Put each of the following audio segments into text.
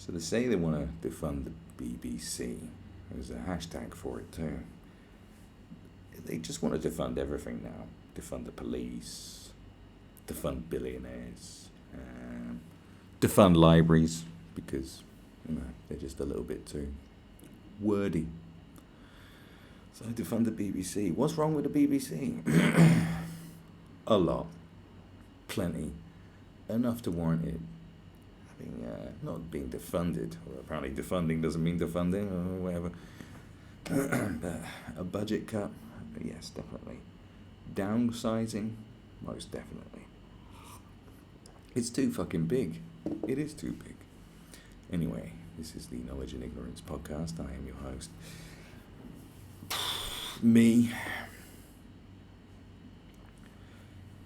So they say they want to defund the BBC. There's a hashtag for it too. They just want to defund everything now. Defund the police, defund billionaires, defund libraries, because they're just a little bit too wordy. So defund the BBC. What's wrong with the BBC? A lot. Plenty. Enough to warrant it having, not being defunded. Well, apparently defunding doesn't mean defunding or whatever. But a budget cut, yes, definitely. Downsizing, most definitely. It's too fucking big. It is too big. Anyway, this is the Knowledge and Ignorance podcast. I am your host. Me.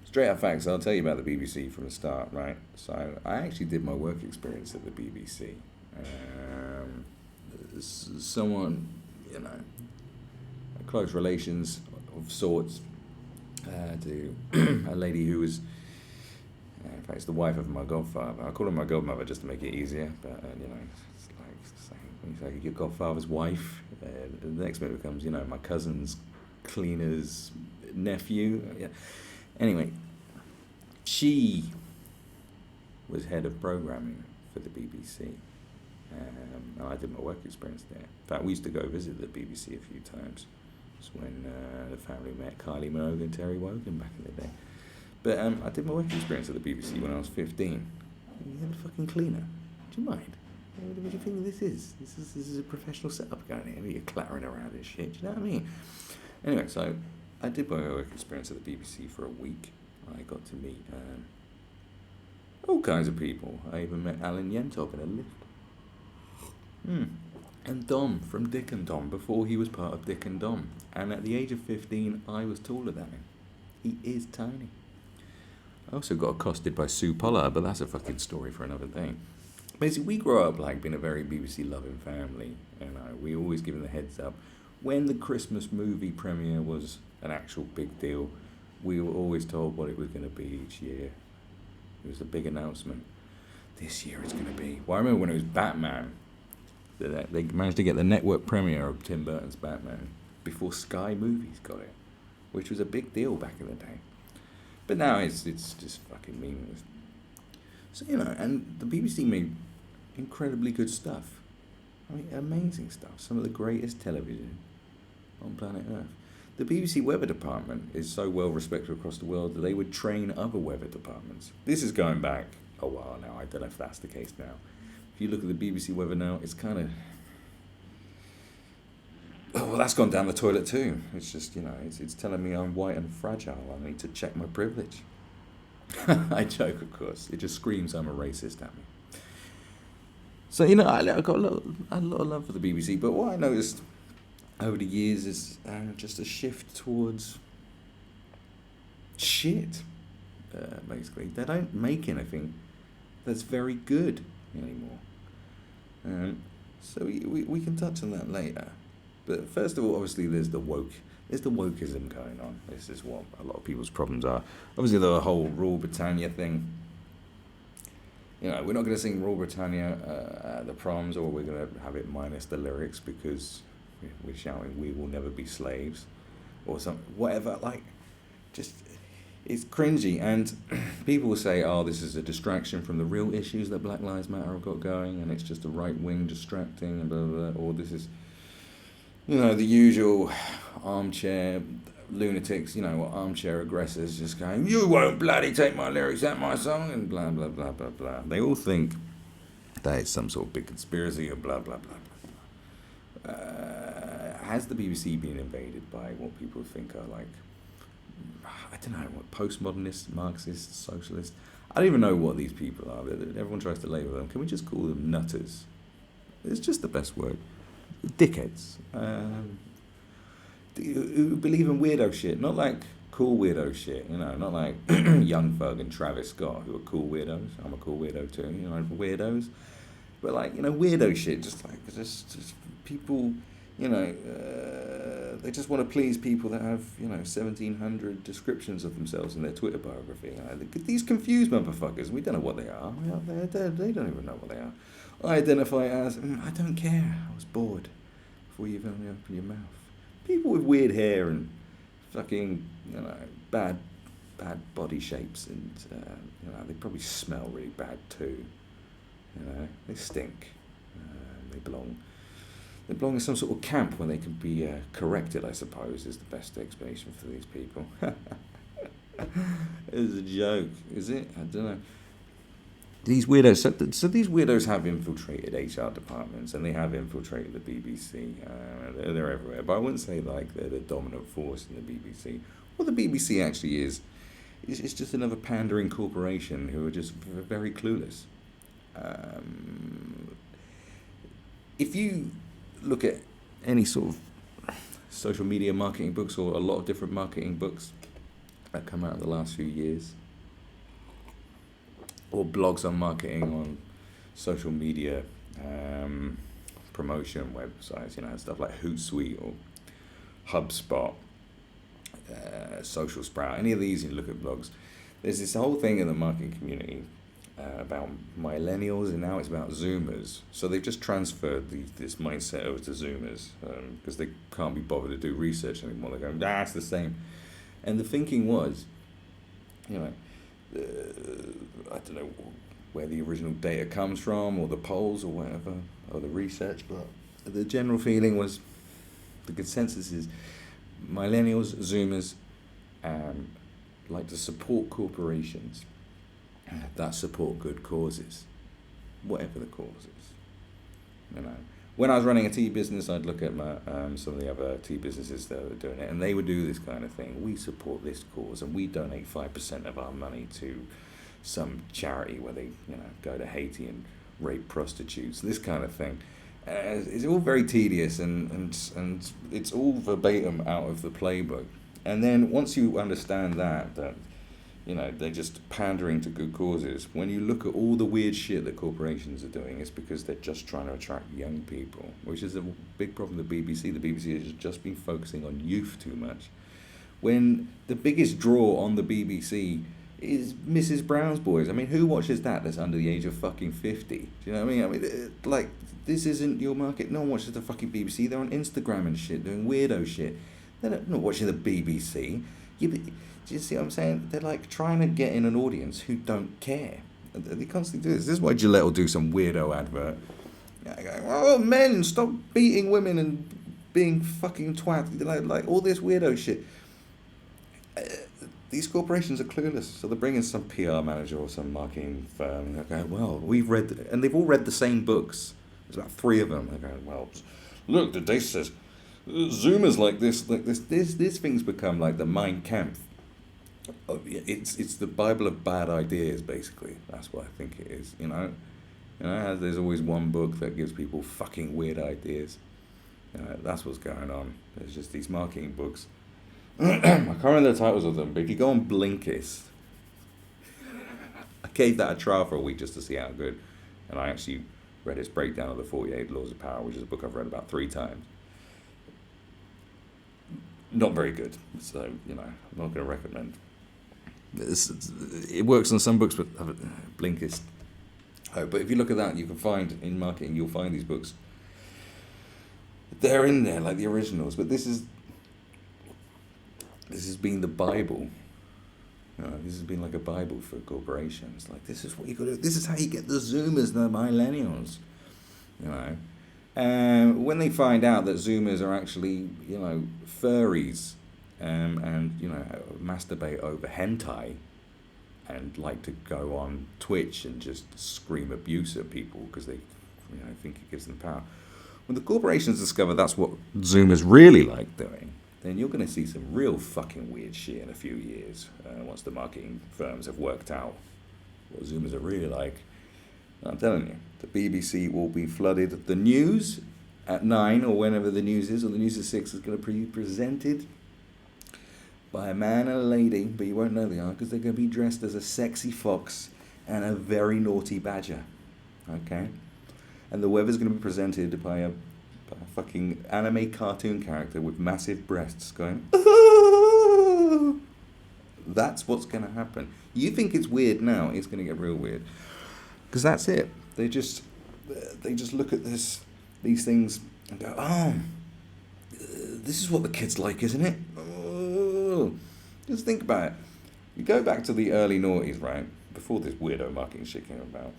Straight up facts, I'll tell you about the BBC from the start, right? So, I actually did my work experience at the BBC. Someone, close relations of sorts, to a lady who was, in fact, it's the wife of my godfather. I call her my godmother just to make it easier, but, it's like saying, when you say your godfather's wife, the next bit becomes, my cousin's cleaner's nephew. Yeah. Anyway, she was head of programming for the BBC, and I did my work experience there. In fact, we used to go visit the BBC a few times. It's when the family met Kylie Minogue and Terry Wogan back in the day. But I did my work experience at the BBC when I was 15. You have a fucking cleaner. Do you mind? What do you think this is? This is a professional setup going here. You're clattering around and shit. Do you know what I mean? Anyway, so I did my work experience at the BBC for a week. I got to meet all kinds of people. I even met Alan Yentop in a lift. And Dom from Dick and Dom before he was part of Dick and Dom. And at the age of 15, I was taller than him. He is tiny. I also got accosted by Sue Pollard, but that's a fucking story for another day. Basically, we grew up like being a very BBC-loving family. We always given the heads up. When the Christmas movie premiere was an actual big deal, we were always told what it was going to be each year. It was a big announcement. This year it's going to be... Well, I remember when it was Batman. They managed to get the network premiere of Tim Burton's Batman before Sky Movies got it, which was a big deal back in the day. But now it's just fucking meaningless. So, and the BBC made incredibly good stuff. I mean, amazing stuff. Some of the greatest television on planet Earth. The BBC weather department is so well respected across the world that they would train other weather departments. This is going back a while now. I don't know if that's the case now. If you look at the BBC weather now, it's kind of... Oh, well, that's gone down the toilet too. It's just, it's telling me I'm white and fragile. I need to check my privilege. I joke, of course. It just screams I'm a racist at me. So, I got a lot of love for the BBC, but what I noticed over the years is just a shift towards shit, basically. They don't make anything that's very good anymore. So we can touch on that later. But first of all, obviously, there's the wokeism going on. This is what a lot of people's problems are. Obviously, the whole Rule Britannia thing. We're not going to sing Rule Britannia at the proms, or we're going to have it minus the lyrics because we're shouting "We will never be slaves," or something, whatever. It's cringy, and people will say, "Oh, this is a distraction from the real issues that Black Lives Matter have got going, and it's just a right wing distracting," and blah blah blah. Or this is, the usual armchair lunatics, armchair aggressors just going, "You won't bloody take my lyrics out my song," and blah blah blah blah blah. They all think that it's some sort of big conspiracy or blah blah blah blah. Has the BBC been invaded by what people think are like, I don't know, what, postmodernists, Marxists, socialists? I don't even know what these people are. Everyone tries to label them. Can we just call them nutters? It's just the best word. Dickheads. Who believe in weirdo shit. Not like cool weirdo shit, not like Young Thug and Travis Scott, who are cool weirdos. I'm a cool weirdo too, weirdos. But weirdo shit, just people you know, they just want to please people that have, 1,700 descriptions of themselves in their Twitter biography. These confused motherfuckers, we don't know what they are. They don't even know what they are. I identify as, I don't care, I was bored before you even open your mouth. People with weird hair and fucking, bad body shapes, and, they probably smell really bad too. They stink. They belong in some sort of camp where they can be corrected, I suppose, is the best explanation for these people. It's a joke, is it? I don't know. These weirdos, so these weirdos have infiltrated HR departments, and they have infiltrated the BBC. They're everywhere, but I wouldn't say like they're the dominant force in the BBC. What the BBC actually is just another pandering corporation who are just very clueless. If you look at any sort of social media marketing books, or a lot of different marketing books that come out in the last few years, or blogs on marketing on social media, promotion websites, stuff like Hootsuite or HubSpot, Social Sprout, any of these, you look at blogs, there's this whole thing in the marketing community about millennials, and now it's about Zoomers. So they've just transferred this mindset over to Zoomers because they can't be bothered to do research anymore. They're going, it's the same. And the thinking was, I don't know where the original data comes from, or the polls, or whatever, or the research, but the general feeling was, the consensus is, millennials, Zoomers, like to support corporations that support good causes, whatever the cause is. When I was running a tea business, I'd look at some of the other tea businesses that were doing it, and they would do this kind of thing. We support this cause, and we donate 5% of our money to some charity where they, go to Haiti and rape prostitutes. This kind of thing. It's all very tedious, and it's all verbatim out of the playbook. And then once you understand that they're just pandering to good causes. When you look at all the weird shit that corporations are doing, it's because they're just trying to attract young people, which is a big problem with the BBC. The BBC has just been focusing on youth too much. When the biggest draw on the BBC is Mrs. Brown's Boys. Who watches that that's under the age of fucking 50? Do you know what I mean? This isn't your market. No one watches the fucking BBC. They're on Instagram and shit, doing weirdo shit. They're not watching the BBC. Do you see what I'm saying? They're like trying to get in an audience who don't care. They constantly do this. This is why Gillette will do some weirdo advert. Oh, men, stop beating women and being fucking twat. Like all this weirdo shit. These corporations are clueless. So they're bringing some PR manager or some marketing firm. And they're going, well, we've read... And they've all read the same books. There's about 3 of them. They're going, well, look, the data says Zoomers like this. This thing's become like the Mein Kampf. It's the Bible of bad ideas, basically. That's what I think it is. There's always one book that gives people fucking weird ideas. That's what's going on. There's just these marketing books. I can't remember the titles of them, but if you go on Blinkist, I gave that a trial for a week just to see how good, and I actually read its breakdown of the 48 Laws of Power, which is a book I've read about 3 times. Not very good, so I'm not going to recommend. It works on some books, but Blinkist. But if you look at that, you can find in marketing, you'll find these books. They're in there like the originals, but this has been the Bible. This has been like a Bible for corporations. Like, this is what you got to do. This is how you get the Zoomers, the millennials. When they find out that Zoomers are actually, furries, and masturbate over hentai, and like to go on Twitch and just scream abuse at people because they, think it gives them power. When the corporations discover that's what Zoomers really like doing, then you're going to see some real fucking weird shit in a few years once the marketing firms have worked out what Zoomers are really like. I'm telling you, the BBC will be flooded. The news at 9 or whenever the news is, or the news at 6, is going to be presented by a man and a lady, but you won't know they are because they're going to be dressed as a sexy fox and a very naughty badger. Okay? And the weather's going to be presented by a by a fucking anime cartoon character with massive breasts going, "Oh!" That's what's going to happen. You think it's weird now, it's going to get real weird. Because that's it. They just look at these things and go, oh, this is what the kids like, isn't it? Oh. Just think about it. You go back to the early noughties, right? Before this weirdo marketing shit came about.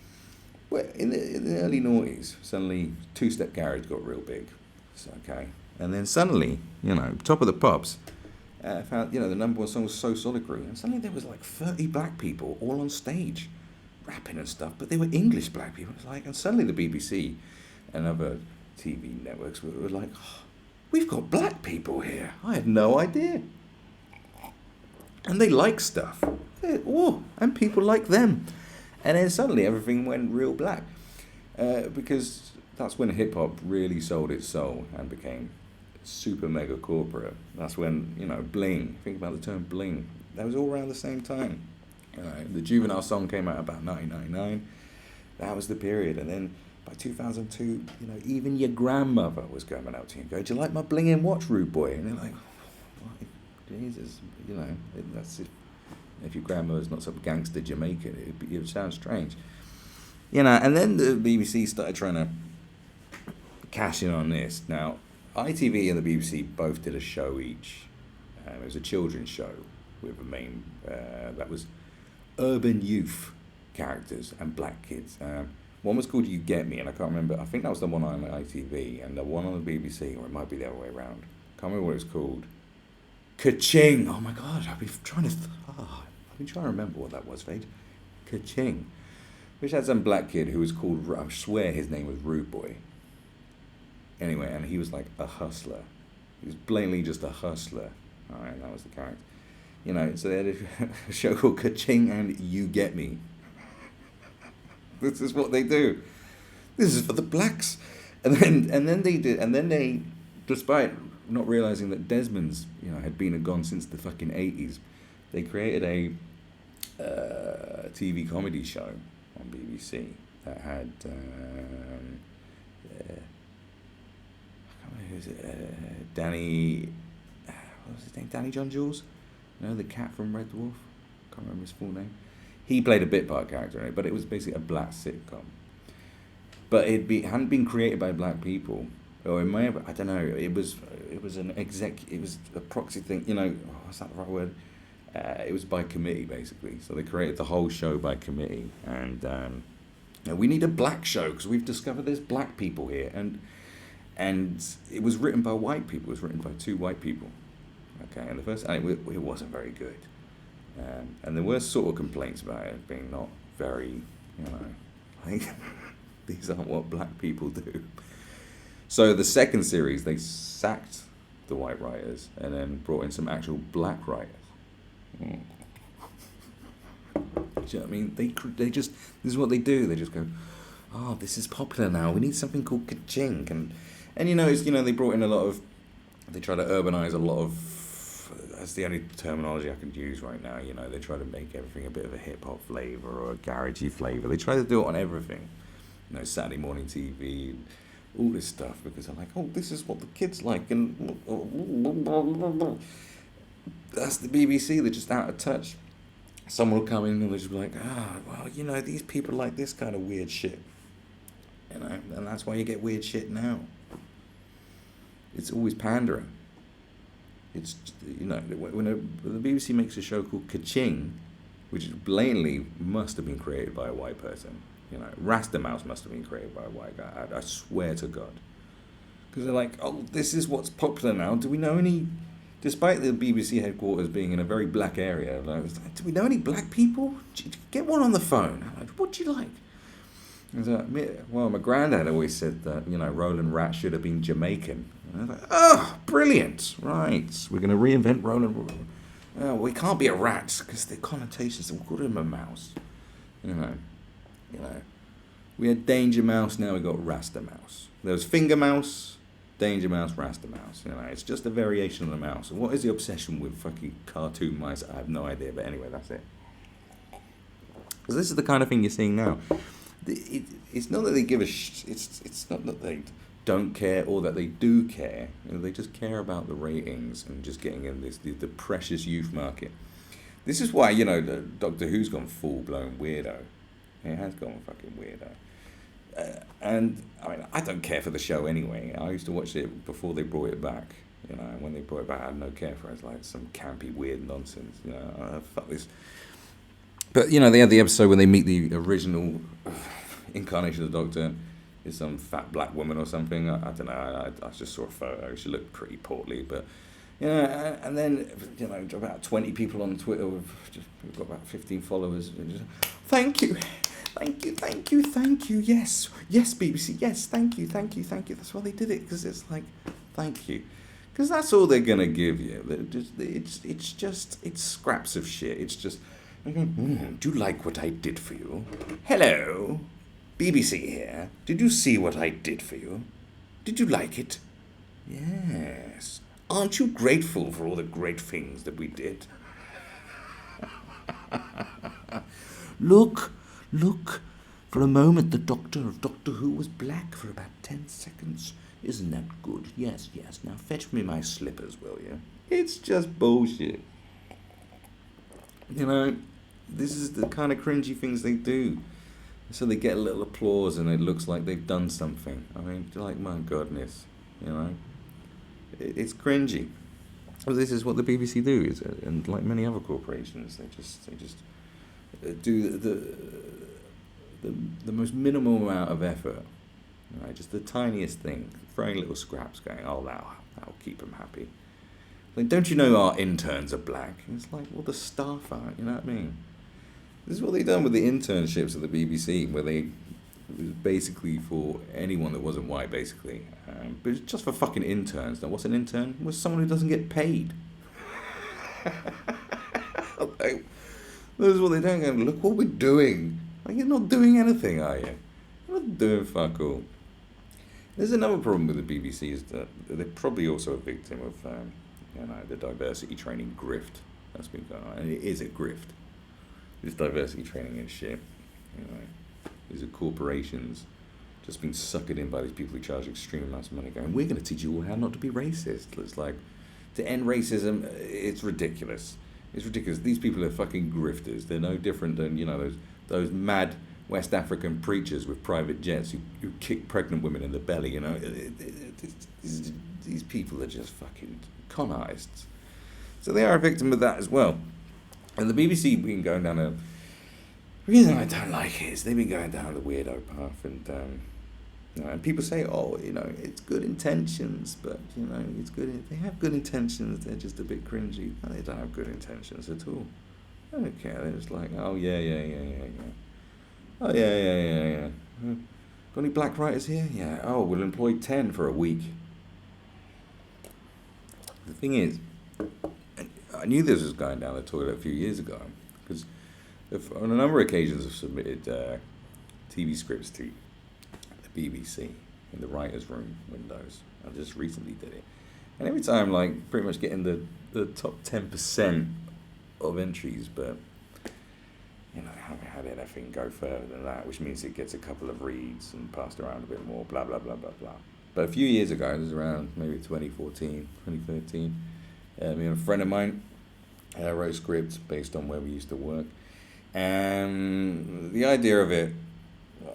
Well, in the early noughties, suddenly two-step garage got real big. So, okay. And then suddenly, Top of the Pops, found, the number one song was So Solitary. And suddenly there was like 30 black people all on stage, rapping and stuff. But they were English black people. It's like, and suddenly the BBC and other TV networks were like, oh, we've got black people here. I had no idea. And they like stuff. And people like them. And then suddenly everything went real black. Because that's when hip-hop really sold its soul and became super mega corporate. That's when, bling. Think about the term bling. That was all around the same time. The Juvenile song came out about 1999. That was the period. And then by 2002, even your grandmother was going out to you and going, do you like my bling-in watch, rude boy? And they're like, what? Jesus, that's if your grandmother's not some gangster Jamaican, it would sound strange. And then the BBC started trying to cash in on this. Now, ITV and the BBC both did a show each. It was a children's show with a main, that was urban youth characters and black kids. One was called You Get Me, and I can't remember. I think that was the one on ITV, and the one on the BBC, or it might be the other way around. Can't remember what it was called. Ka-ching! Oh my God, I've been trying to remember what that was, Fade. Ka-ching. Which had some black kid who was called, I swear his name was Rude Boy. Anyway, and he was like a hustler. He was blatantly just a hustler. Alright, that was the character. So they had a show called Ka-ching and You Get Me. This is what they do. This is for the blacks. And then they, despite not realizing that Desmond's, had been and gone since the fucking 80s, they created a TV comedy show on BBC that had Danny, what was his name? Danny John Jules? The cat from Red Dwarf. Can't remember his full name. He played a bit part character in it, but it was basically a black sitcom. But it hadn't been created by black people, or it may have. I don't know. It was an It was a proxy thing. What's that the right word? It was by committee, basically. So they created the whole show by committee, and we need a black show because we've discovered there's black people here, and it was written by white people. It was written by two white people. Okay, and the first, and it wasn't very good, and there were sort of complaints about it being not very, like these aren't what black people do. So the second series, they sacked the white writers and then brought in some actual black writers. Do you know what I mean? They just, this is what they do. They just go, oh, this is popular now. We need something called ka-ching. And they brought in a lot of, they try to urbanize a lot of, that's the only terminology I can use right now. They try to make everything a bit of a hip hop flavor or a garagey flavor. They try to do it on everything. Saturday morning TV, all this stuff, because they're like, oh, this is what the kids like, and that's the BBC. They're just out of touch. Someone will come in and they'll just be like, these people like this kind of weird shit, and that's why you get weird shit now. It's always pandering. It's, when the BBC makes a show called Ka-ching, which blatantly must have been created by a white person. Rasta Mouse must have been created by a white guy. I swear to God. Because they're like, oh, this is what's popular now. Do we know any, despite the BBC headquarters being in a very black area, do we know any black people? Get one on the phone. I'm like, what do you like? Well, my granddad always said that, Roland Rat should have been Jamaican. And I was like, oh, brilliant. Right. We're going to reinvent Roland. Oh, we can't be a rat because the connotations, we'll call him a mouse. We had Danger Mouse, now we got Rasta Mouse. There was Finger Mouse, Danger Mouse, Rasta Mouse. It's just a variation of the mouse. And what is the obsession with fucking cartoon mice? I have no idea, but anyway, that's it. Because this is the kind of thing you're seeing now. It's not that they give a it's not that they don't care or that they do care. They just care about the ratings and just getting in the precious youth market. This is why, Doctor Who's gone full-blown weirdo. It has gone fucking weirdo. And, I mean, I don't care for the show anyway. I used to watch it before they brought it back. And when they brought it back, I had no care for it. It's like some campy, weird nonsense. Fuck this. But, they had the episode when they meet the original incarnation of the Doctor. Is some fat black woman or something. I don't know. I just saw a photo. She looked pretty portly, but and then about 20 people on Twitter we've got about 15 followers. Thank you. Yes, BBC. Yes, thank you. That's why they did it, because it's like, thank you, because that's all they're gonna give you. It's scraps of shit. It's just, do you like what I did for you? Hello. BBC here. Did you see what I did for you? Did you like it? Yes. Aren't you grateful for all the great things that we did? Look. For a moment, the Doctor of Doctor Who was black for about 10 seconds. Isn't that good? Yes. Now fetch me my slippers, will you? It's just bullshit. This is the kind of cringy things they do. So they get a little applause and it looks like they've done something. I mean, like, my goodness, it's cringy. Well, this is what the BBC do, and like many other corporations, they just do the most minimal amount of effort, right? Just the tiniest thing, throwing little scraps, going, oh, that'll keep them happy. Like, don't you know our interns are black? And it's like, well, the staff aren't. You know what I mean? This is what they've done with the internships at the BBC, where it was basically for anyone that wasn't white, basically. But it's just for fucking interns. Now, what's an intern? Well, someone who doesn't get paid. Like, this is what they're doing. Going, look what we're doing. Like, you're not doing anything, are you? You're not doing fuck all. There's another problem with the BBC, is that they're probably also a victim of, the diversity training grift that's been going on. And it is a grift. This diversity training and shit. These are corporations just being suckered in by these people who charge extreme amounts of money, going, we're going to teach you all how not to be racist. It's like, to end racism, it's ridiculous. It's ridiculous. These people are fucking grifters. They're no different than, those mad West African preachers with private jets who kick pregnant women in the belly, These people are just fucking con artists. So they are a victim of that as well. And the BBC been going down the reason I don't like it is they've been going down the weirdo path, and people say, it's good intentions, but it's good. They have good intentions. They're just a bit cringy. No, they don't have good intentions at all. I don't care. They're just like, oh yeah. Oh yeah. Got any black writers here? Yeah. Oh, we'll employ 10 for a week. The thing is, I knew this was going down the toilet a few years ago, because on a number of occasions I've submitted TV scripts to the BBC in the writer's room windows. I just recently did it. And every time, like, pretty much getting the top 10% of entries, but, I haven't had anything go further than that, which means it gets a couple of reads and passed around a bit more, blah, blah, blah, blah, blah. But a few years ago, it was around maybe 2014, 2013, a friend of mine wrote scripts based on where we used to work. And the idea of it,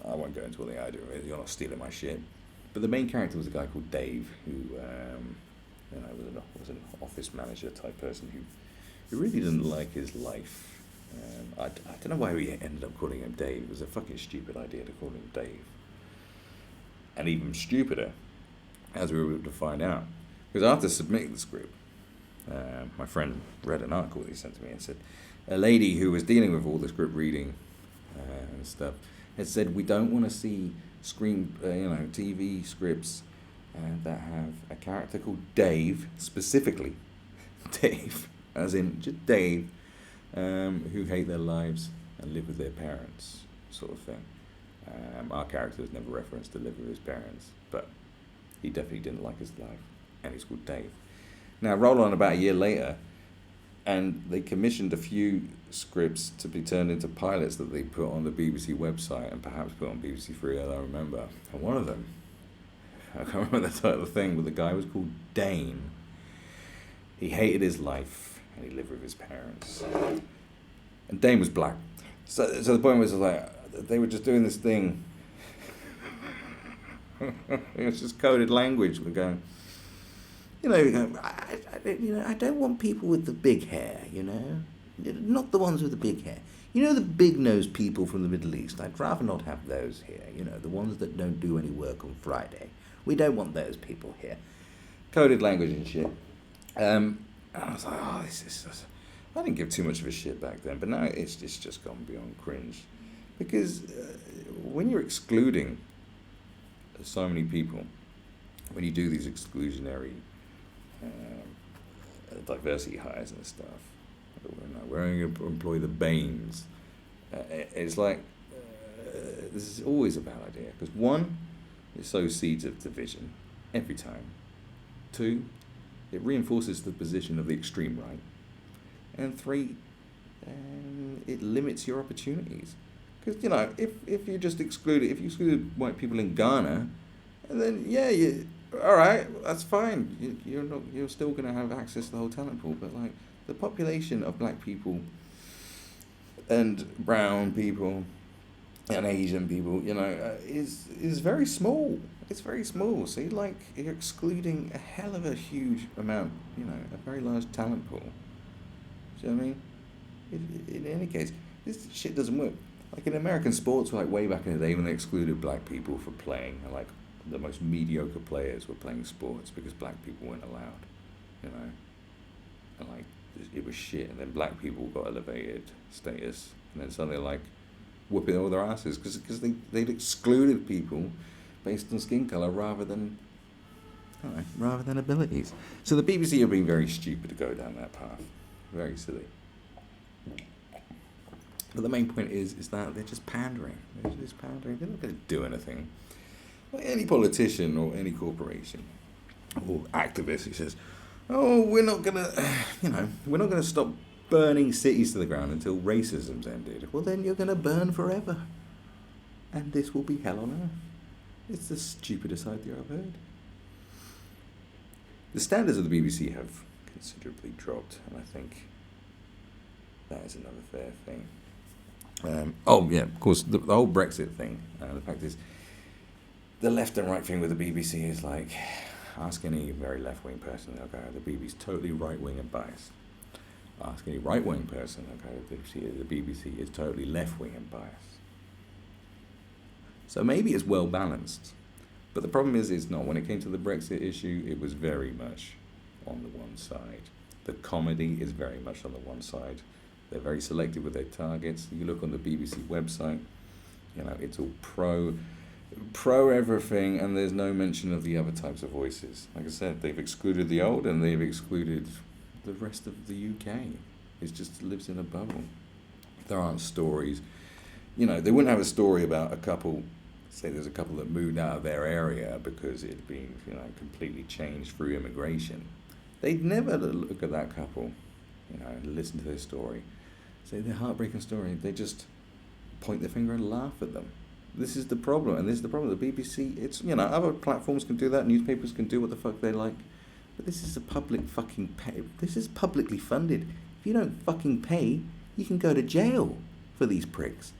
I won't go into all the idea of it, you're not stealing my shit. But the main character was a guy called Dave, who was an office manager type person who really didn't like his life. I don't know why we ended up calling him Dave. It was a fucking stupid idea to call him Dave. And even stupider, as we were able to find out. Because after submitting the script, my friend read an article that he sent to me and said, a lady who was dealing with all the script reading and stuff had said, we don't want to see TV scripts that have a character called Dave, specifically Dave, as in just Dave, who hate their lives and live with their parents, sort of thing. Our character has never referenced to live with his parents, but he definitely didn't like his life, and he's called Dave. Now, roll on about a year later, and they commissioned a few scripts to be turned into pilots that they put on the BBC website and perhaps put on BBC Three, I don't remember. And one of them I can't remember the title of the thing, but the guy was called Dane. He hated his life, and he lived with his parents. And Dane was black. So the point was like, they were just doing this thing. It was just coded language. We're going, I don't want people with the big hair, not the ones with the big hair. The big-nosed people from the Middle East. I'd rather not have those here. The ones that don't do any work on Friday. We don't want those people here. Coded language and shit. And I was like, I didn't give too much of a shit back then, but now it's just gone beyond cringe. Because when you're excluding so many people, when you do these exclusionary diversity hires and stuff, we're only going to employ the Banes. It's like, this is always a bad idea. Because one, it sows seeds of division every time. Two, it reinforces the position of the extreme right. And three, it limits your opportunities. Because, if you just excluded white people in Ghana, and then, all right, that's fine. You're still going to have access to the whole talent pool. But, the population of black people and brown people and Asian people, is very small. It's very small. So you're excluding a hell of a huge amount, a very large talent pool. Do you know what I mean? In any case, this shit doesn't work. Like in American sports, way back in the day when they excluded black people for playing, the most mediocre players were playing sports because black people weren't allowed, and it was shit. And then black people got elevated status, and then suddenly whooping all their asses because they'd excluded people based on skin color rather than abilities. So the BBC have been very stupid to go down that path, very silly. But the main point is that they're just pandering. They're not going to do anything. Like any politician or any corporation or activist who says, we're not going to stop burning cities to the ground until racism's ended. Well, then you're going to burn forever. And this will be hell on earth. It's the stupidest idea I've heard. The standards of the BBC have considerably dropped, and I think that is another fair thing. Of course, the whole Brexit thing. The fact is, the left and right thing with the BBC is ask any very left-wing person, the BBC is totally right-wing and biased. Ask any right-wing person, the BBC is totally left-wing and biased. So maybe it's well-balanced. But the problem is it's not. When it came to the Brexit issue, it was very much on the one side. The comedy is very much on the one side. They're very selective with their targets. You look on the BBC website, it's all pro everything, and there's no mention of the other types of voices. Like I said, they've excluded the old and they've excluded the rest of the UK. It just lives in a bubble. There aren't stories. They wouldn't have a story about a couple, say there's a couple that moved out of their area because it had been, completely changed through immigration. They'd never look at that couple, and listen to their story. Say their heartbreaking story. They just point their finger and laugh at them. This is the problem, and this is the problem. The BBC, it's, other platforms can do that, newspapers can do what the fuck they like, but this is a public fucking pay. This is publicly funded. If you don't fucking pay, you can go to jail for these pricks.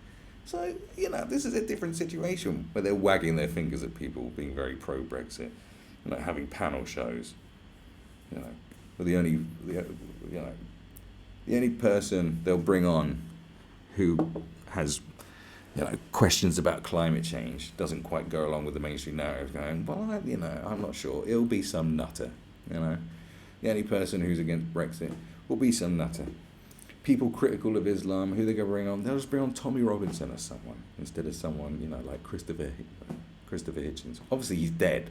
So, this is a different situation where they're wagging their fingers at people being very pro-Brexit, having panel shows, but the only person they'll bring on who has, questions about climate change doesn't quite go along with the mainstream narrative, going, well, I'm not sure. It'll be some nutter, The only person who's against Brexit will be some nutter. People critical of Islam, who they're going to bring on, they'll just bring on Tommy Robinson or someone, instead of someone, like Christopher Hitchens. Obviously, he's dead,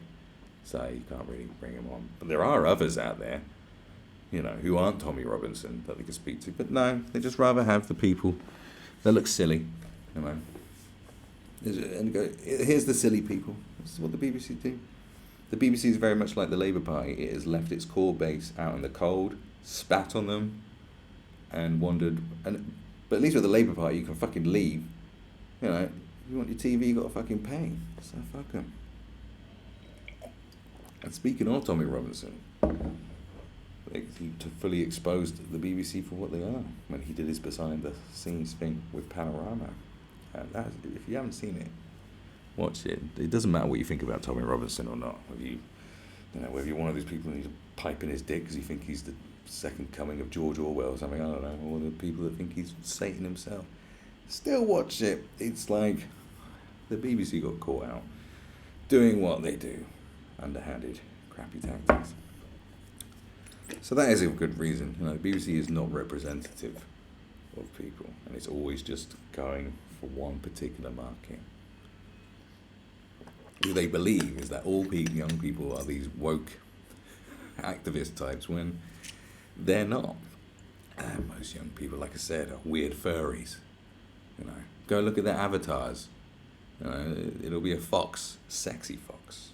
so you can't really bring him on. But there are others out there, who aren't Tommy Robinson that they can speak to. But no, they just rather have the people that look silly, And go, here's the silly people. This is what the BBC do. The BBC is very much like the Labour Party. It has left its core base out in the cold, spat on them, and wondered. But at least with the Labour Party, you can fucking leave. If you want your TV, you got to fucking pay. So fuck them. And speaking of Tommy Robinson, he fully exposed the BBC for what they are when he did his behind-the-scenes thing with Panorama. And that, if you haven't seen it, watch it. It doesn't matter what you think about Tommy Robinson or not. Whether you're one of these people who's piping his dick because you think he's the second coming of George Orwell or something, I don't know, or the people that think he's Satan himself. Still watch it. It's like the BBC got caught out doing what they do, underhanded, crappy tactics. So that is a good reason. The BBC is not representative of people, and it's always just going for one particular market. What they believe is that all young people are these woke activist types when they're not. Most young people, like I said, are weird furries. Go look at their avatars. It'll be a fox, sexy fox.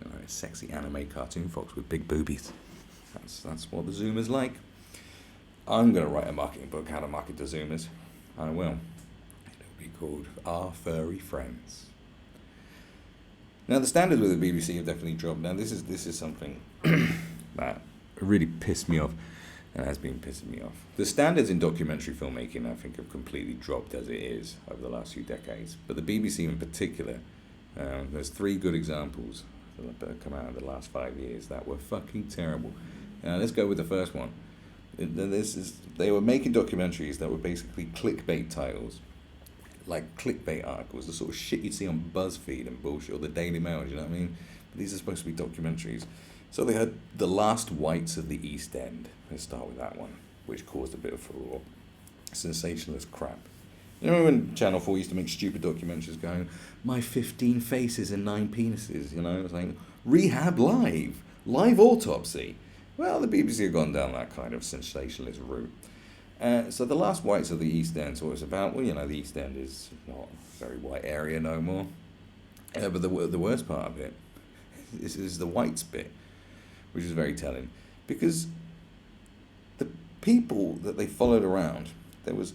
A sexy anime cartoon fox with big boobies. That's what the Zoomers like. I'm going to write a marketing book, How to Market to Zoomers. I will. It'll be called Our Furry Friends. Now, the standards with the BBC have definitely dropped. Now, this is something that really pissed me off and has been pissing me off. The standards in documentary filmmaking, I think, have completely dropped as it is over the last few decades. But the BBC in particular, there's 3 good examples that have come out in the last 5 years that were fucking terrible. Let's go with the first one. They were making documentaries that were basically clickbait titles, like clickbait articles, the sort of shit you'd see on BuzzFeed and bullshit, or the Daily Mail, you know what I mean? But these are supposed to be documentaries. So they had The Last Whites of the East End. Let's start with that one, which caused a bit of furore. Sensationalist crap. You know when Channel 4 used to make stupid documentaries going, my 15 faces and 9 penises, it's like, Rehab live autopsy. Well, the BBC have gone down that kind of sensationalist route. So The Last Whites of the East End, so it's about, the East End is not a very white area no more. But the worst part of it is the whites bit, which is very telling. Because the people that they followed around, there was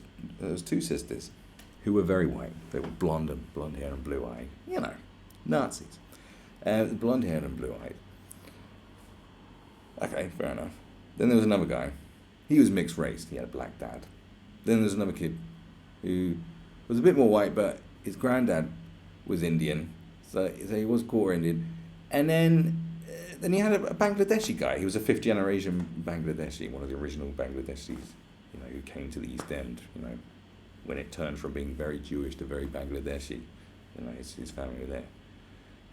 2 sisters who were very white. They were blonde hair and blue-eyed. Nazis. Blonde hair and blue-eyed. Okay, fair enough. Then there was another guy. He was mixed race. He had a black dad. Then there was another kid who was a bit more white, but his granddad was Indian, so he was quarter Indian. And then he had a Bangladeshi guy. He was a 5th generation Bangladeshi, one of the original Bangladeshis, who came to the East End, when it turned from being very Jewish to very Bangladeshi. His family were there.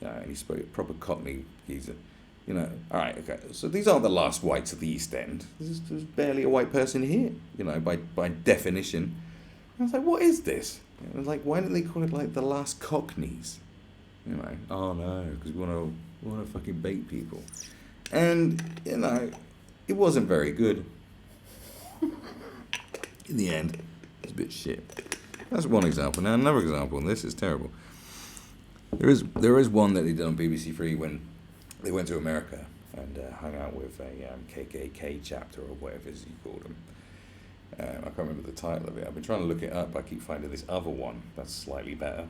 And he spoke proper Cockney geezer. Alright, okay, so these aren't the last whites of the East End. There's barely a white person here, by definition. And I was like, what is this? I was like, why don't they call it like the last Cockneys? Oh no, because we want to fucking bait people. And, it wasn't very good. In the end, it's a bit shit. That's one example. Now another example, and this is terrible. There is one that they did on BBC 3 when they went to America and hung out with a KKK chapter or whatever you called them. I can't remember the title of it. I've been trying to look it up. I keep finding this other one that's slightly better.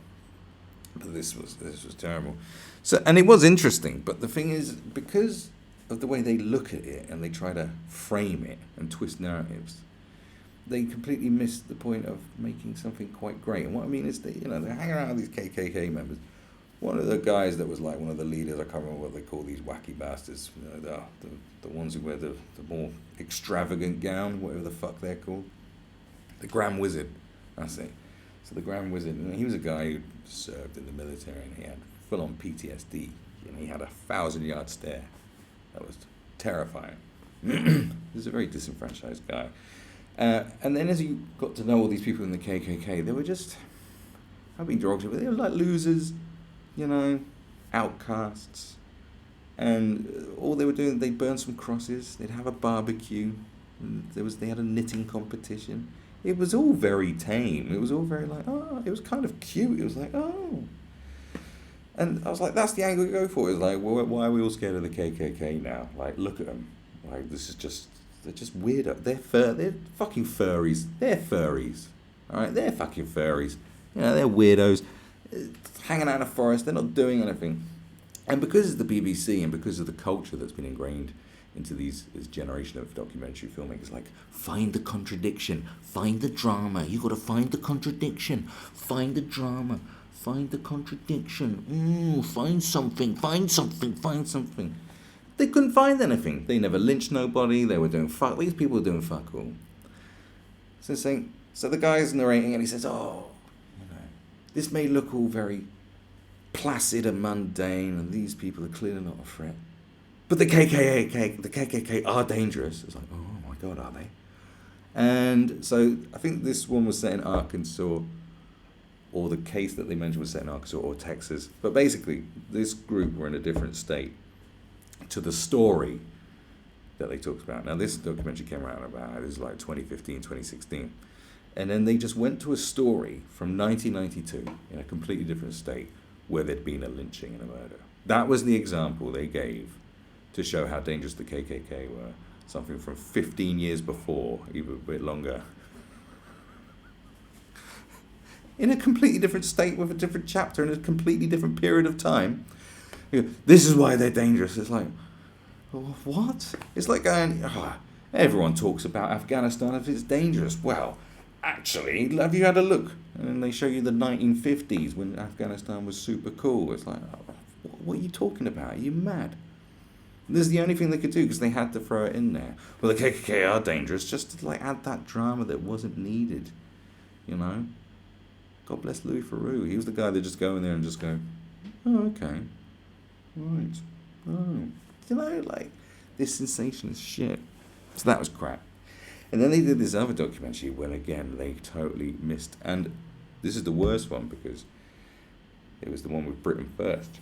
But this was terrible. So, and it was interesting. But the thing is, because of the way they look at it and they try to frame it and twist narratives, they completely missed the point of making something quite great. And what I mean is that, they're hanging around with these KKK members. One of the guys that was like one of the leaders, I can't remember what they call these wacky bastards, the ones who wear the more extravagant gown, whatever the fuck they're called. The Grand Wizard, that's it. So the Grand Wizard, he was a guy who served in the military and he had full-on PTSD. He had a 1,000-yard stare. That was terrifying. He was a very disenfranchised guy. And then as you got to know all these people in the KKK, they were just, I've been derogatory, but they were like losers. Outcasts, and all they were doing, they burned some crosses, they'd have a barbecue, and they had a knitting competition. It was all very tame. It was all very like, it was kind of cute. It was like, and I was like, that's the angle you go for. It's like, well, why are we all scared of the KKK now? Like, look at them. Like, they're just weirdo. They're fucking furries. They're furries. All right, they're fucking furries. They're weirdos. Hanging out in a forest, they're not doing anything. And because of the BBC and because of the culture that's been ingrained into this generation of documentary filmmakers, like, find the contradiction, find the drama, you got to find the contradiction, find the drama, find the contradiction, find something, find something, find something. They couldn't find anything. They never lynched nobody. They were doing fuck. These people were doing fuck all. So the guy's narrating and he says, this may look all very placid and mundane, and these people are clearly not a threat. But the KKK are dangerous. It's like, oh my God, are they? And so I think this one was set in Arkansas, or the case that they mentioned was set in Arkansas or Texas. But basically, this group were in a different state to the story that they talked about. Now, this documentary came around about, it was like 2015, 2016. And then they just went to a story from 1992 in a completely different state where there'd been a lynching and a murder. That was the example they gave to show how dangerous the KKK were. Something from 15 years before, even a bit longer. In a completely different state with a different chapter in a completely different period of time. This is why they're dangerous. It's like, what? It's like going, everyone talks about Afghanistan if it's dangerous. Well, actually, have you had a look? And then they show you the 1950s when Afghanistan was super cool. It's like, what are you talking about? Are you mad? This is the only thing they could do because they had to throw it in there. Well, the KKK are dangerous, just to like add that drama that wasn't needed, you know? God bless Louis Theroux. He was the guy that just go in there and just go, oh, okay, right, oh. You know, like, this sensationalist shit. So that was crap. And then they did this other documentary where, again, they totally missed. And this is the worst one because it was the one with Britain First.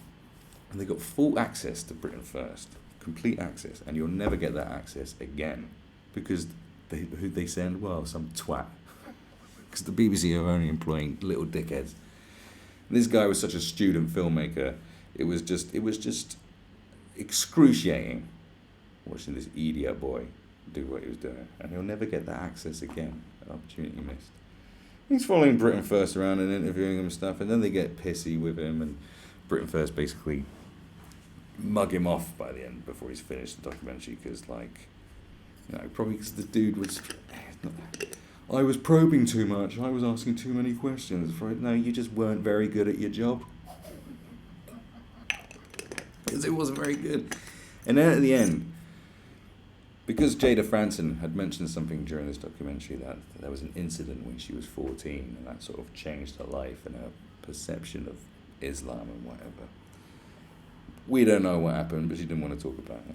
And they got full access to Britain First. Complete access. And you'll never get that access again. Because who they send? Well, some twat. Because the BBC are only employing little dickheads. And this guy was such a student filmmaker. It was just excruciating watching this idiot boy do what he was doing, and he'll never get that access again. An opportunity missed. He's following Britain First around and interviewing him and stuff, and then they get pissy with him, and Britain First basically mug him off by the end before he's finished the documentary, because, like, you know, probably because the dude was, I was probing too much, I was asking too many questions. No, you just weren't very good at your job. Because it wasn't very good. And then at the end, because Jada Franson had mentioned something during this documentary that there was an incident when she was 14, and that sort of changed her life and her perception of Islam and whatever. We don't know what happened, but she didn't want to talk about it.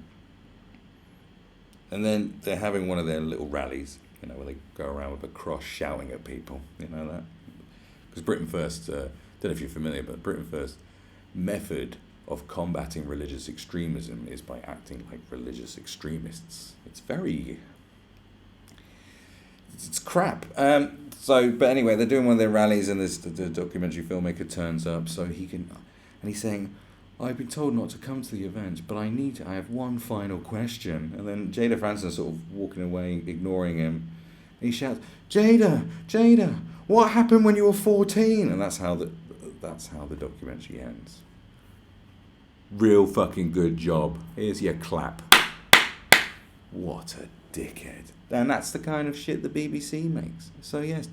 And then they're having one of their little rallies, you know, where they go around with a cross shouting at people, you know that? Because Britain First, don't know if you're familiar, but Britain First method of combating religious extremism is by acting like religious extremists. It's crap. But anyway, they're doing one of their rallies, and the documentary filmmaker turns up, and he's saying, I've been told not to come to the event, but I have one final question. And then Jada Franson sort of walking away, ignoring him. And he shouts, Jada, what happened when you were 14? And that's how the documentary ends. Real fucking good job. Here's your clap. What a dickhead. And that's the kind of shit the BBC makes. So yes,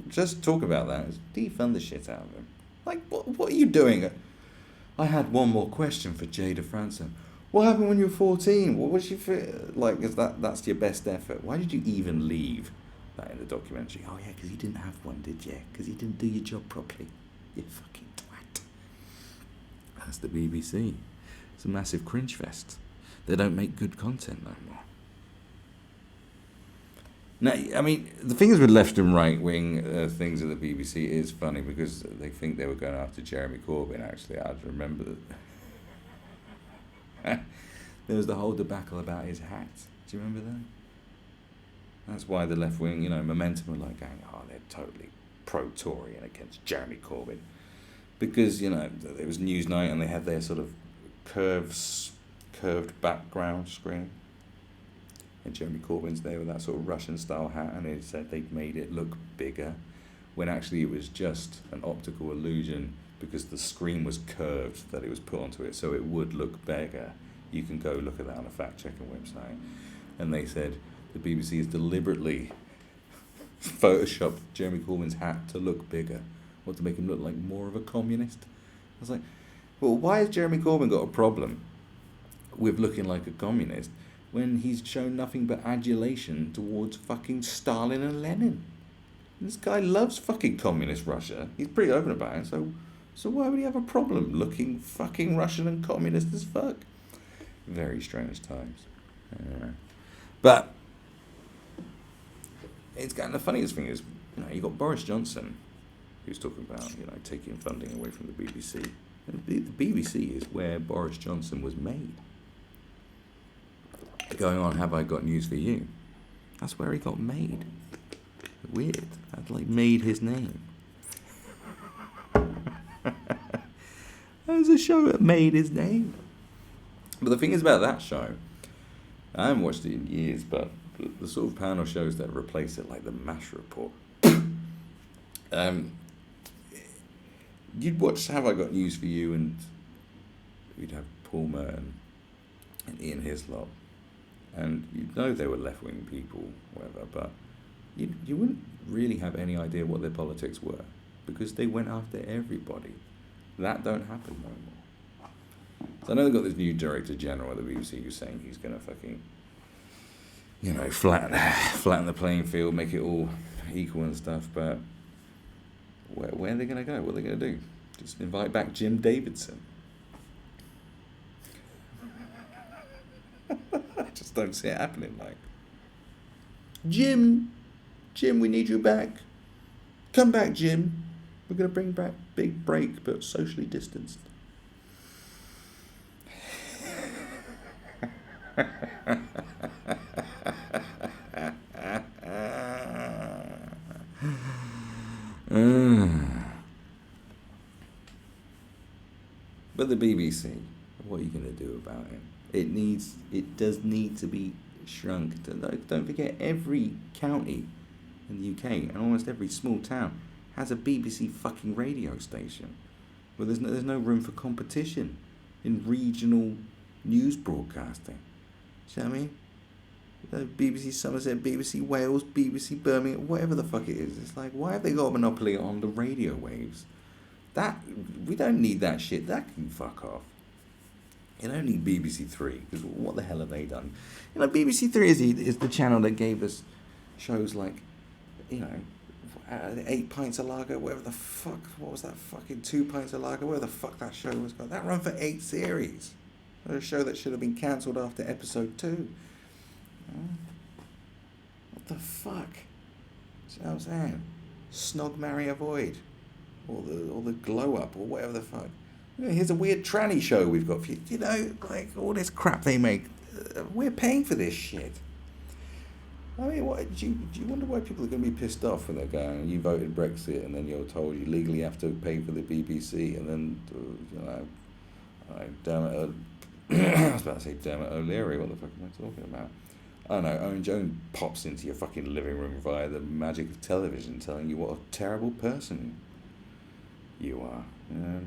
just talk about that. Defund the shit out of him. Like, what are you doing? I had one more question for Jada Franson. What happened when you were 14? What was you feel like? That's your best effort? Why did you even leave that in the documentary? Oh yeah, because you didn't have one, did you? Because you didn't do your job properly. You fucking twat. That's the BBC. It's a massive cringe fest. They don't make good content no more. Now, I mean, the things with left and right wing things at the BBC is funny because they think they were going after Jeremy Corbyn. Actually, I remember that there was the whole debacle about his hat. Do you remember that? That's why the left wing, you know, Momentum were like going, oh, they're totally pro-Tory and against Jeremy Corbyn. Because, you know, it was Newsnight and they had their sort of curved background screen. And Jeremy Corbyn's there with that sort of Russian-style hat, and it said they'd made it look bigger, when actually it was just an optical illusion because the screen was curved that it was put onto it, so it would look bigger. You can go look at that on a fact-checking website. And they said the BBC has deliberately photoshopped Jeremy Corbyn's hat to look bigger, or to make him look like more of a communist. I was like, well, why has Jeremy Corbyn got a problem with looking like a communist when he's shown nothing but adulation towards fucking Stalin and Lenin? This guy loves fucking communist Russia. He's pretty open about it, so why would he have a problem looking fucking Russian and communist as fuck? Very strange times. But it's kind of the funniest thing is, you got Boris Johnson, who's talking about, taking funding away from the BBC. And the BBC is where Boris Johnson was made. Going on, have I got news for you? That's where he got made. Weird. That's like made his name. There's a show that made his name. But the thing is about that show, I haven't watched it in years, but the sort of panel shows that replace it, like the MASH report. You'd watch Have I Got News for You, and you'd have Paul Merton and Ian Hislop, and you'd know they were left-wing people, whatever, but you wouldn't really have any idea what their politics were, because they went after everybody. That don't happen no more. So I know they've got this new director general at the BBC who's saying he's going to fucking, flatten the playing field, make it all equal and stuff, but where are they going to go? What are they going to do? Just invite back Jim Davidson? I just don't see it happening. Like, Jim, we need you back. Come back, Jim. We're going to bring back Big Break, but socially distanced. But the BBC, what are you going to do about it? It does need to be shrunk. Don't forget, every county in the UK and almost every small town has a BBC fucking radio station. Well, there's no room for competition in regional news broadcasting. Do you know what I mean? BBC Somerset, BBC Wales, BBC Birmingham, whatever the fuck it is. It's like, why have they got a monopoly on the radio waves? We don't need that shit. That can fuck off. You don't need BBC Three, because what the hell have they done? BBC Three is the channel that gave us shows like, 8 pints of lager, whatever the fuck, what was that fucking 2 pints of lager, whatever the fuck that show was called. That ran for 8 series. A show that should have been cancelled after episode 2. What the fuck? See what I'm saying? Snog, marry, avoid. Or the glow up, or whatever the fuck. Here's a weird tranny show we've got for you. Like all this crap they make. We're paying for this shit. I mean, do you wonder why people are going to be pissed off when they're going, you voted Brexit, and then you're told you legally have to pay for the BBC, and then, Dermot, I was about to say Dermot O'Leary, what the fuck am I talking about? I don't know, Owen Jones pops into your fucking living room via the magic of television telling you what a terrible person you are.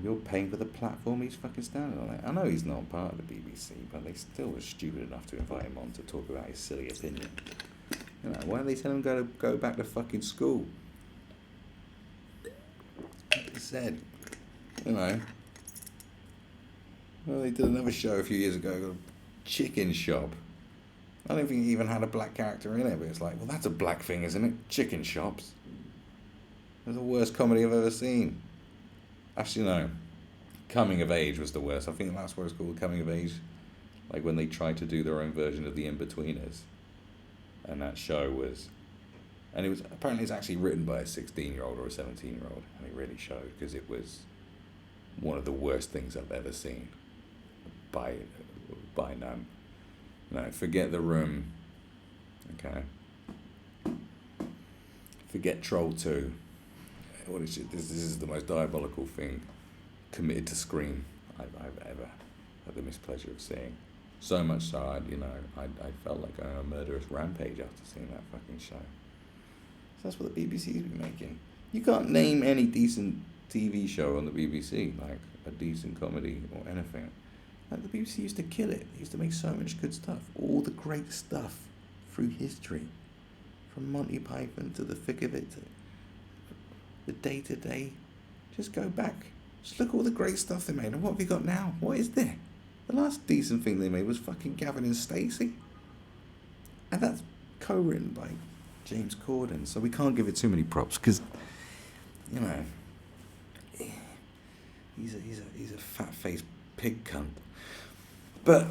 You're paying for the platform he's fucking standing on. I know he's not part of the BBC, but they still were stupid enough to invite him on to talk about his silly opinion. Why don't they tell him go back to fucking school? Like I said, well, they did another show a few years ago called Chicken Shop. I don't think it even had a black character in it, but it's like, well, that's a black thing, isn't it? Chicken shops. It's the worst comedy I've ever seen. Actually, no. Coming of Age was the worst. I think that's what it's called, Coming of Age. Like when they tried to do their own version of The In-Betweeners. And that show was... And it was apparently it's actually written by a 16-year-old or a 17-year-old. And it really showed, because it was one of the worst things I've ever seen. By none. No, forget The Room. Okay. Forget Troll 2. What is it? This is the most diabolical thing committed to screen I've ever had the mispleasure of seeing. So much so, I felt like going on a murderous rampage after seeing that fucking show. So that's what the BBC's been making. You can't name any decent TV show on the BBC, like a decent comedy or anything, like the BBC used to kill it. They used to make so much good stuff. All the great stuff through history, from Monty Python to The Thick of It, to the day-to-day. Just go back. Just look at all the great stuff they made. And what have you got now? What is there? The last decent thing they made was fucking Gavin and Stacey. And that's co-written by James Corden. So we can't give it too many props because, you know, he's a fat-faced pig cunt. But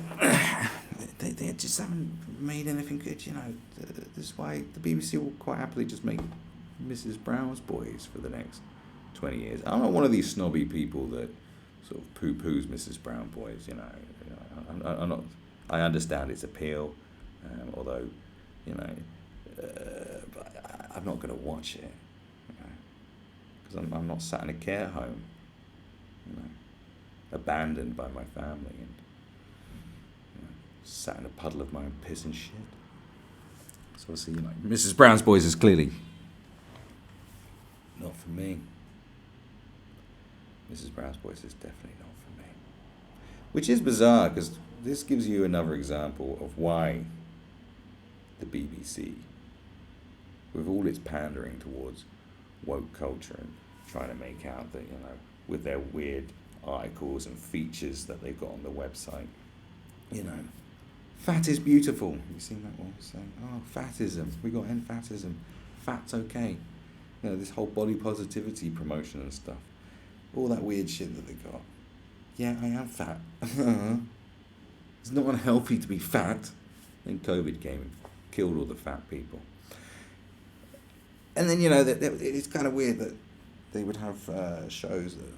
they just haven't made anything good, you know. This is why the BBC will quite happily just make Mrs. Brown's Boys for the next 20 years. I'm not one of these snobby people that sort of poo-poos Mrs. Brown Boys, you know. I'm not. I understand its appeal, although, you know, I'm not going to watch it, because I'm not sat in a care home, you know, abandoned by my family and, you know, sat in a puddle of my own piss and shit. So I see, you know, Mrs. Brown's Boys is clearly not for me. Mrs. Brown's Boys is definitely not for me. Which is bizarre, because this gives you another example of why the BBC, with all its pandering towards woke culture and trying to make out that, you know, with their weird articles and features that they've got on the website, you know, fat is beautiful. You seen that one saying, oh, fatism, we got to end fatism, fat's okay. You know, this whole body positivity promotion and stuff, all that weird shit that they got. Yeah, I am fat. It's not unhealthy to be fat. Then COVID came and killed all the fat people. And then, you know, it's kind of weird that they would have shows that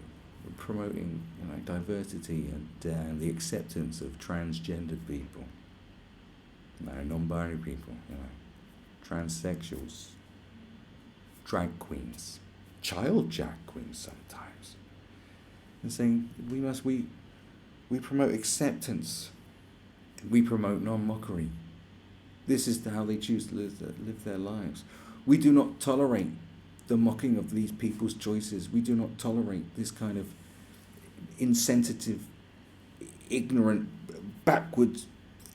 were promoting, you know, diversity and the acceptance of transgendered people, you know, non-binary people, you know, transsexuals, drag queens, child drag queens sometimes, and saying we promote acceptance, we promote non-mockery. This is how they choose to live their lives. We do not tolerate the mocking of these people's choices. We do not tolerate this kind of insensitive, ignorant, backwards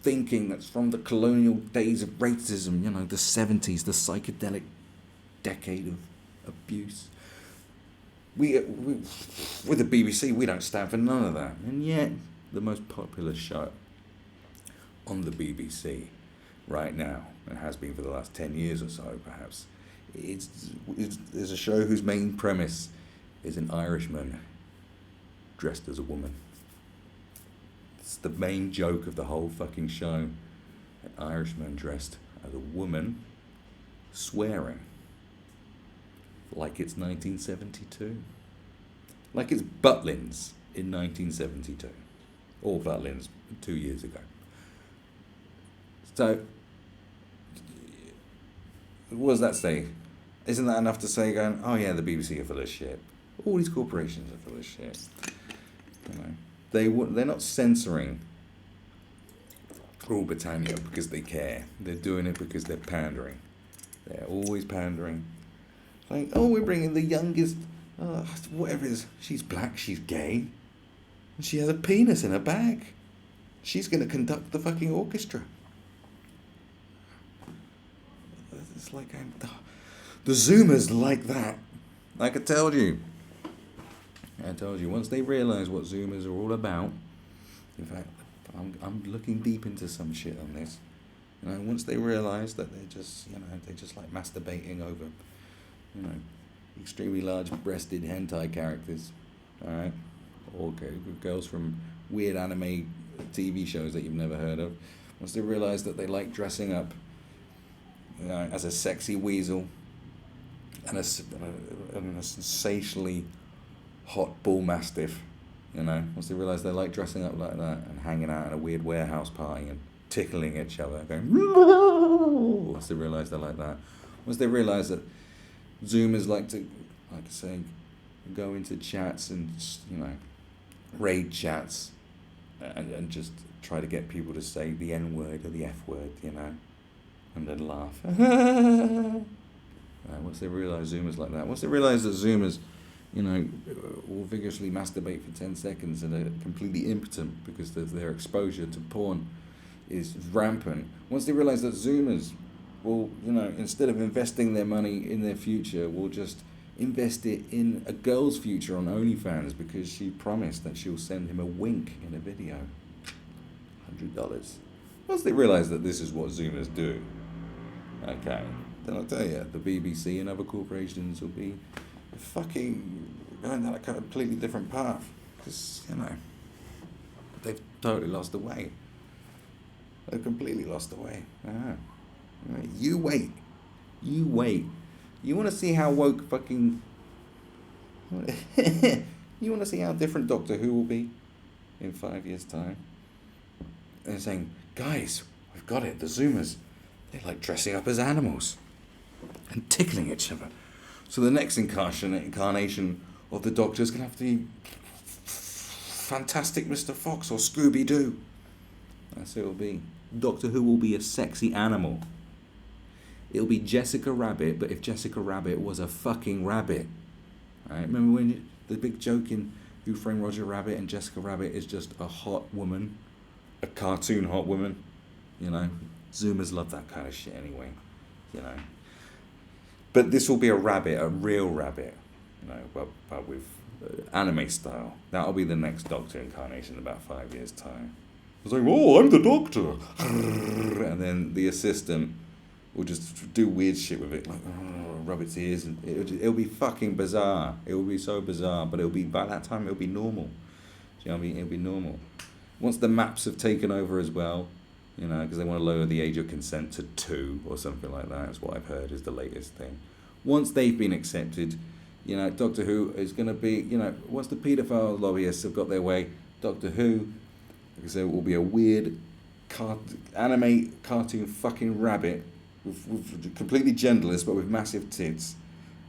thinking that's from the colonial days of racism, you know, the 70s, the psychedelic decade of abuse. We with the BBC, we don't stand for none of that. And yet, the most popular show on the BBC right now, and has been for the last 10 years or so perhaps, it's a show whose main premise is an Irishman dressed as a woman. It's the main joke of the whole fucking show. An Irishman dressed as a woman swearing like it's 1972. Like it's Butlins in 1972. Or Butlins 2 years ago. So, what does that say? Isn't that enough to say, going, oh yeah, the BBC are full of shit. All these corporations are full of shit. You know, they're not censoring Rule Britannia because they care. They're doing it because they're pandering. They're always pandering. Like, oh, we're bringing the youngest, whatever it is. She's black, she's gay, and she has a penis in her bag. She's going to conduct the fucking orchestra. It's like, the Zoomers like that. Like I told you, once they realise what Zoomers are all about, in fact, I'm looking deep into some shit on this. You know, once they realise that they're just like masturbating over, you know, extremely large-breasted hentai characters, all right, or girls from weird anime TV shows that you've never heard of. Once they realise that they like dressing up, you know, as a sexy weasel and a sensationally hot bull mastiff, you know, once they realise they like dressing up like that and hanging out in a weird warehouse party and tickling each other, going, once they realise they're like that, once they realise that Zoomers like to, like I say, go into chats and, you know, raid chats and just try to get people to say the N-word or the F-word, you know, and then laugh. Once they realise Zoomers like that, once they realise that Zoomers, will vigorously masturbate for 10 seconds and are completely impotent because their exposure to porn is rampant. Once they realize that Zoomers will, instead of investing their money in their future, will just invest it in a girl's future on OnlyFans because she promised that she'll send him a wink in a video. $100. Once they realize that this is what Zoomers do, okay, then I'll tell you, the BBC and other corporations will be fucking going down a completely different path because, they've totally lost the way. They've completely lost the way. You wait. You want to see how woke fucking... You want to see how different Doctor Who will be in 5 years' time? They're saying, guys, we've got it, the Zoomers. They like dressing up as animals and tickling each other. So the next incarnation of the Doctor is going to have to be Fantastic Mr. Fox or Scooby-Doo. That's who it'll be. Doctor Who will be a sexy animal. It'll be Jessica Rabbit, but if Jessica Rabbit was a fucking rabbit. Right? Remember when the big joke in Who Framed Roger Rabbit and Jessica Rabbit is just a hot woman, a cartoon hot woman? Zoomers love that kind of shit anyway. But this will be a rabbit, a real rabbit, but with anime style. That'll be the next Doctor incarnation in about 5 years' time. It's like, oh, I'm the Doctor. And then the assistant will just do weird shit with it, like rub its ears, and it'll be fucking bizarre. It will be so bizarre, but by that time it'll be normal. Do you know what I mean? It'll be normal. Once the maps have taken over as well, because they want to lower the age of consent to 2 or something like that. That's what I've heard is the latest thing. Once they've been accepted, Doctor Who is going to be, once the paedophile lobbyists have got their way, Doctor Who, like I said, will be a weird anime cartoon fucking rabbit with completely genderless but with massive tits,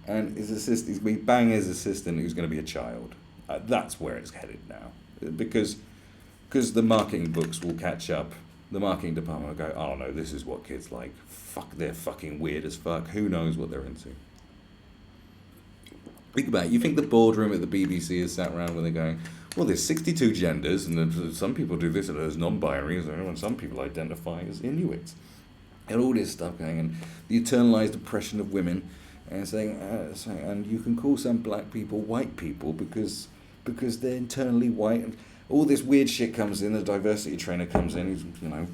and his assistant, he's going to be banging his assistant who's going to be a child. That's where it's headed now, because the marketing books will catch up. The marketing department will go, oh no, this is what kids like. Fuck, they're fucking weird as fuck. Who knows what they're into? Think about it. You think the boardroom at the BBC is sat around where they're going, well, there's 62 genders, and some people do this as non-binaries, and some people identify as Inuits. And all this stuff going, and the eternalized oppression of women, and saying, and you can call some black people white people because they're internally white, and all this weird shit comes in. The diversity trainer comes in, he's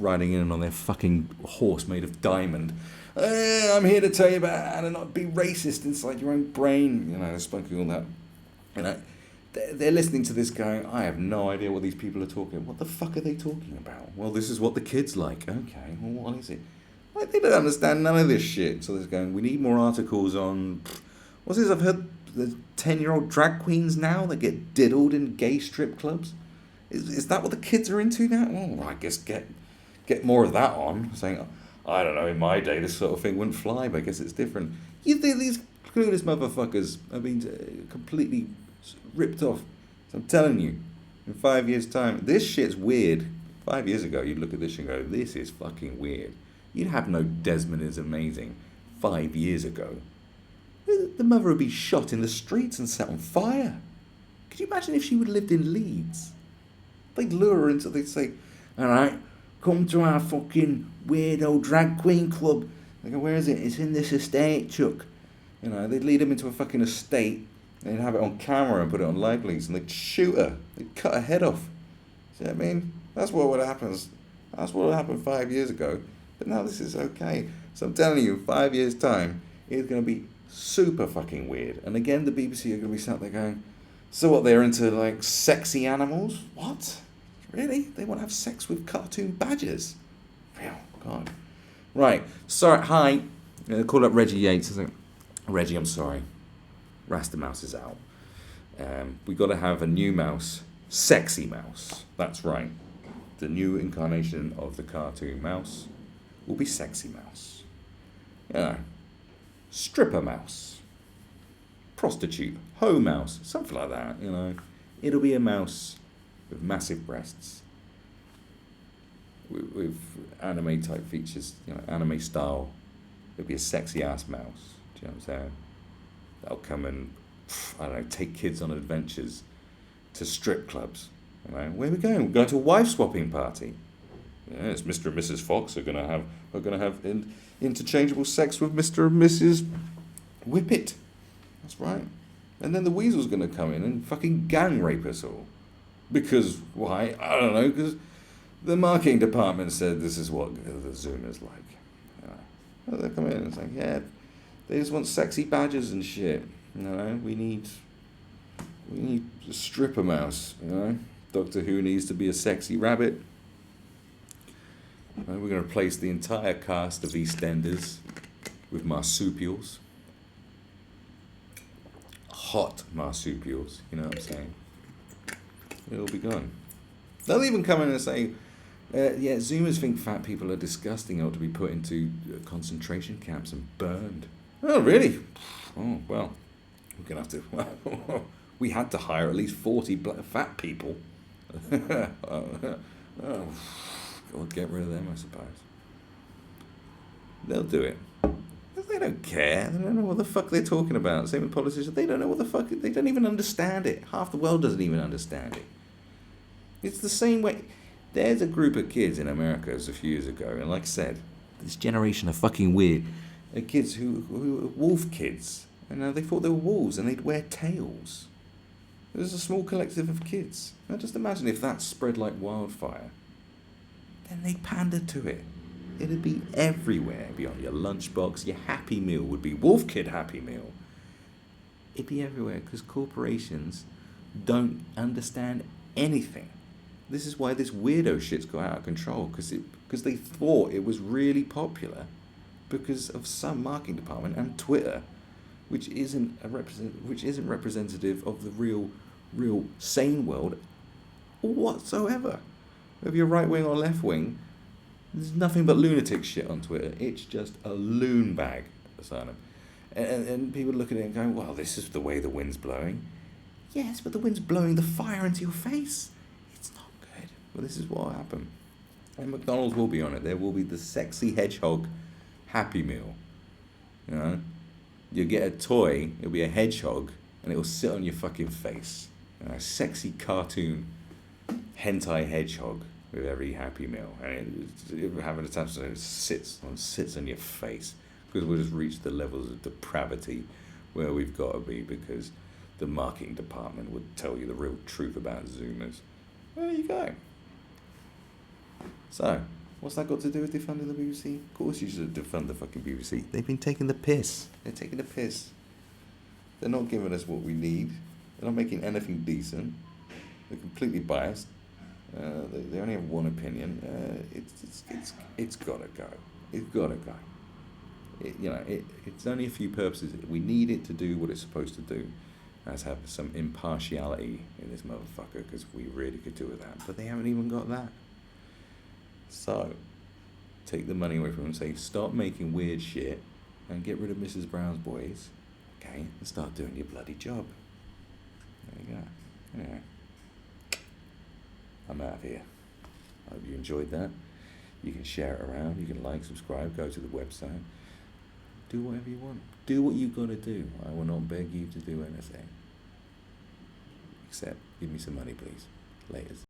riding in on their fucking horse made of diamond. I'm here to tell you about how to not be racist inside your own brain. They're spunking all that. They're listening to this going, I have no idea what these people are talking about. What the fuck are they talking about? Well, this is what the kids like. Okay, well, what is it? They don't understand none of this shit. So they're going, we need more articles on... What's this? I've heard there's 10-year-old drag queens now that get diddled in gay strip clubs. Is that what the kids are into now? Oh, I guess get more of that on. Saying, I don't know, in my day this sort of thing wouldn't fly, but I guess it's different. You think these clueless motherfuckers have been completely ripped off. So I'm telling you, in 5 years' time, this shit's weird. 5 years ago, you'd look at this and go, this is fucking weird. You'd have no Desmond is amazing 5 years ago. The mother would be shot in the streets and set on fire. Could you imagine if she would have lived in Leeds? They'd lure her into, they'd say, all right, come to our fucking weirdo drag queen club. They go, where is it? It's in this estate, Chuck. They'd lead them into a fucking estate. They'd have it on camera and put it on live leaks, and they'd shoot her. They'd cut her head off. See what I mean? That's what would happen. That's what happened 5 years ago. But now this is okay. So I'm telling you, 5 years' time, it's going to be super fucking weird. And again, the BBC are going to be sat there going, so what, they're into, like, sexy animals? What? Really? They want to have sex with cartoon badgers? Oh, God. Right. Sorry, hi. I'm going to call up Reggie Yates. Reggie, I'm sorry. Rasta Mouse is out. We got to have a new mouse. Sexy mouse. That's right. The new incarnation of the cartoon mouse will be Sexy Mouse. Stripper mouse. Prostitute. Hoe mouse. Something like that, It'll be a mouse with massive breasts. With anime type features, anime style. It'll be a sexy ass mouse. Do you know what I'm saying? That'll come and I don't know, take kids on adventures to strip clubs. You know, where are we going? We're going to a wife swapping party. Yes, Mr. and Mrs. Fox are gonna have interchangeable sex with Mr. and Mrs. Whippet. That's right. And then the weasel's gonna come in and fucking gang rape us all. Because why? I don't know. Because the marketing department said this is what the Zoomers like. They come in and it's like, yeah, they just want sexy badges and shit. You know, we need a stripper mouse. You know, Doctor Who needs to be a sexy rabbit. We're going to replace the entire cast of EastEnders with marsupials. Hot marsupials, you know what I'm saying? It'll be gone. They'll even come in and say, yeah, Zoomers think fat people are disgusting and ought to be put into concentration camps and burned. Oh, really? Oh, well, we're going to have to... we had to hire at least 40 fat people. Oh, God, get rid of them, I suppose. They'll do it. They don't care. They don't know what the fuck they're talking about. Same with politicians. They don't know what the fuck... They don't even understand it. Half the world doesn't even understand it. It's the same way... There's a group of kids in America a few years ago, and like I said, this generation are fucking weird. They're kids who were wolf kids. And they thought they were wolves, and they'd wear tails. There's a small collective of kids. Now just imagine if that spread like wildfire. Then they pandered to it. It'd be everywhere. It'd be on your lunchbox. Your Happy Meal would be Wolf Kid Happy Meal. It'd be everywhere because corporations don't understand anything. This is why this weirdo shit's got out of control, because they thought it was really popular because of some marketing department and Twitter, which isn't representative of the real sane world whatsoever. Whether you're right wing or left wing, there's nothing but lunatic shit on Twitter. It's just a loon bag asylum. And people look at it and go, well, this is the way the wind's blowing. Yes, but the wind's blowing the fire into your face. It's not good. Well, this is what will happen. And McDonald's will be on it. There will be the sexy hedgehog Happy Meal. You know? You'll get a toy, it'll be a hedgehog, and it'll sit on your fucking face. You know, a sexy cartoon hentai hedgehog with every Happy Meal. And it having attached to it sits on your face. Because we'll just reach the levels of depravity where we've got to be, because the marketing department would tell you the real truth about Zoomers. There you go. So, what's that got to do with defunding the BBC? Of course you should defund the fucking BBC. They've been taking the piss. They're taking the piss. They're not giving us what we need. They're not making anything decent. They're completely biased. They only have one opinion. It's gotta go. It's gotta go. It's only a few purposes. We need it to do what it's supposed to do. Let's have some impartiality in this motherfucker, because we really could do with that. But they haven't even got that. So, take the money away from them and say, stop making weird shit and get rid of Mrs. Brown's boys, okay, and start doing your bloody job. There you go. Anyway, I'm out of here. I hope you enjoyed that. You can share it around. You can like, subscribe, go to the website. Do whatever you want. Do what you gotta do. I will not beg you to do anything. Except, give me some money, please. Laters.